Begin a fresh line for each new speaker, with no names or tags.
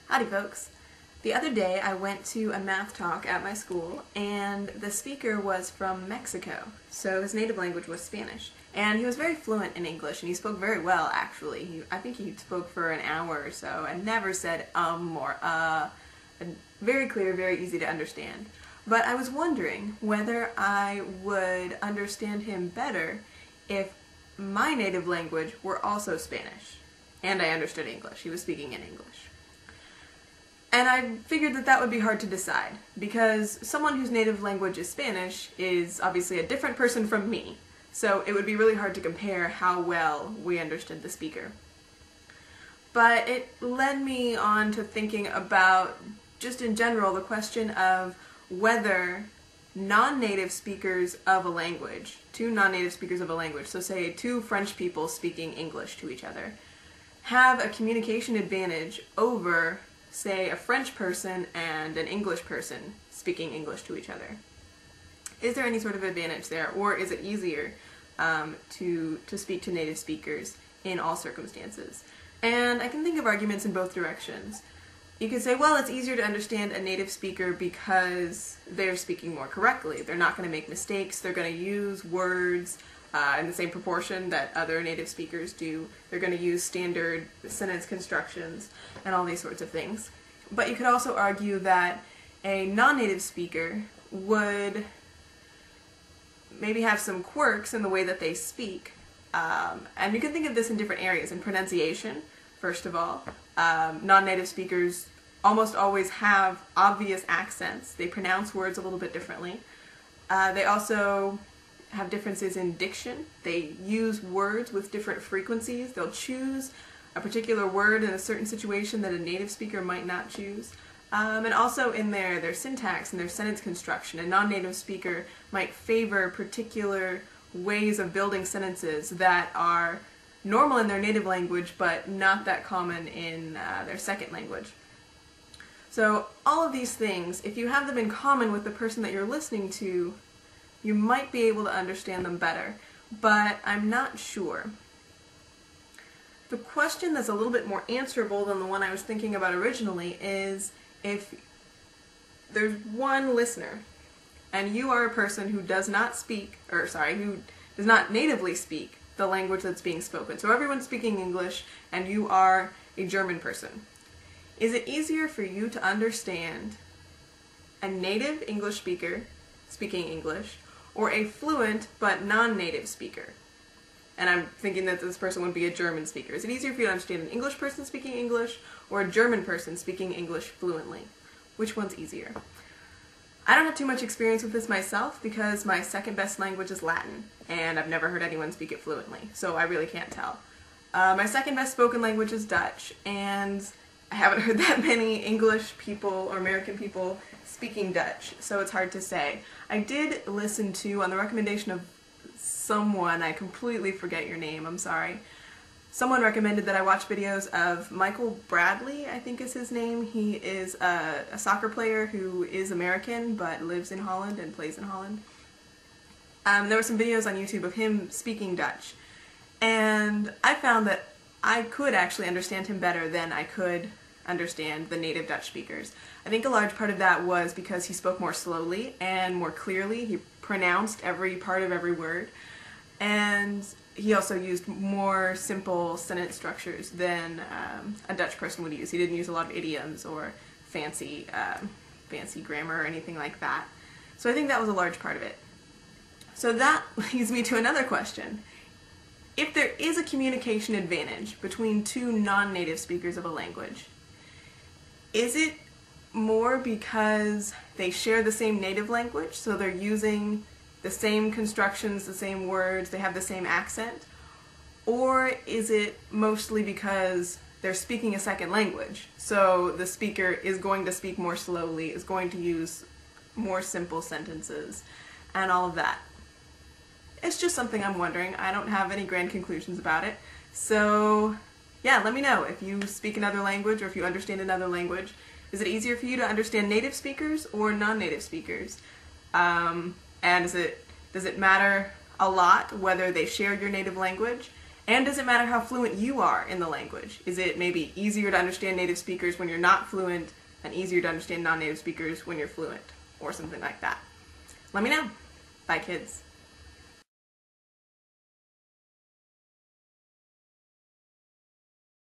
Howdy folks. The other day I went to a math talk at my school and the speaker was from Mexico, so his native language was Spanish. And he was very fluent in English and he spoke very well actually. I think he spoke for an hour or so and never said or and very clear, very easy to understand. But I was wondering whether I would understand him better if my native language were also Spanish and I understood English. He was speaking in English. And I figured that that would be hard to decide, because someone whose native language is Spanish is obviously a different person from me, so it would be really hard to compare how well we understood the speaker. But it led me on to thinking about, just in general, the question of whether non-native speakers of a language, two non-native speakers of a language, so say two French people speaking English to each other, have a communication advantage over, say, a French person and an English person speaking English to each other. Is there any sort of advantage there, or is it easier to speak to native speakers in all circumstances? And I can think of arguments in both directions. You could say, well, it's easier to understand a native speaker because they're speaking more correctly. They're not going to make mistakes. They're going to use words in the same proportion that other native speakers do. They're going to use standard sentence constructions and all these sorts of things. But you could also argue that a non-native speaker would maybe have some quirks in the way that they speak. And you can think of this in different areas. In pronunciation, first of all. Non-native speakers almost always have obvious accents. They pronounce words a little bit differently. They also have differences in diction. They use words with different frequencies. They'll choose a particular word in a certain situation that a native speaker might not choose. And also in their syntax and their sentence construction. A non-native speaker might favor particular ways of building sentences that are normal in their native language but not that common in their second language. So all of these things, if you have them in common with the person that you're listening to, you might be able to understand them better, but I'm not sure. The question that's a little bit more answerable than the one I was thinking about originally is if there's one listener and you are a person who does not speak, who does not natively speak the language that's being spoken. So everyone's speaking English and you are a German person. Is it easier for you to understand a native English speaker speaking English or a fluent but non-native speaker? And I'm thinking that this person would be a German speaker. Is it easier for you to understand an English person speaking English or a German person speaking English fluently? Which one's easier? I don't have too much experience with this myself because my second best language is Latin, and I've never heard anyone speak it fluently, so I really can't tell. My second best spoken language is Dutch, and I haven't heard that many English people or American people speaking Dutch, so it's hard to say. I did listen to, on the recommendation of someone, I completely forget your name, I'm sorry. Someone recommended that I watch videos of Michael Bradley, I think is his name. He is a soccer player who is American but lives in Holland and plays in Holland. There were some videos on YouTube of him speaking Dutch, and I found that I could actually understand him better than I could understand the native Dutch speakers. I think a large part of that was because he spoke more slowly and more clearly. He pronounced every part of every word, and he also used more simple sentence structures than a Dutch person would use. He didn't use a lot of idioms or fancy grammar or anything like that. So I think that was a large part of it. So that leads me to another question. If there is a communication advantage between two non-native speakers of a language, is it more because they share the same native language, so they're using the same constructions, the same words, they have the same accent? Or is it mostly because they're speaking a second language, so the speaker is going to speak more slowly, is going to use more simple sentences, and all of that? It's just something I'm wondering. I don't have any grand conclusions about it. So yeah, let me know if you speak another language or if you understand another language. Is it easier for you to understand native speakers or non-native speakers? And does it matter a lot whether they share your native language? And does it matter how fluent you are in the language? Is it maybe easier to understand native speakers when you're not fluent and easier to understand non-native speakers when you're fluent? Or something like that. Let me know. Bye, kids.